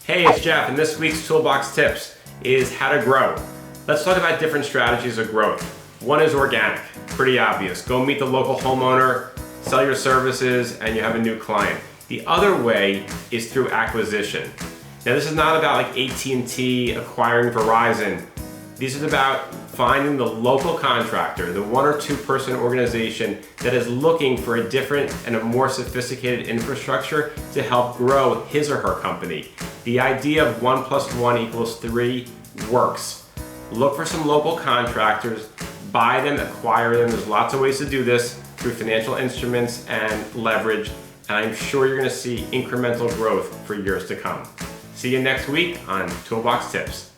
Hey, it's Jeff, and this week's Toolbox Tips is how to grow. Let's talk about different strategies of growth. One is organic, pretty obvious. Go meet the local homeowner, sell your services, and you have a new client. The other way is through acquisition. Now, this is not about like AT&T acquiring Verizon. This is about finding the local contractor, the one or two person organization that is looking for a different and a more sophisticated infrastructure to help grow his or her company. The idea of 1 + 1 = 3 works. Look for some local contractors, buy them, acquire them. There's lots of ways to do this through financial instruments and leverage, and I'm sure you're going to see incremental growth for years to come. See you next week on Toolbox Tips.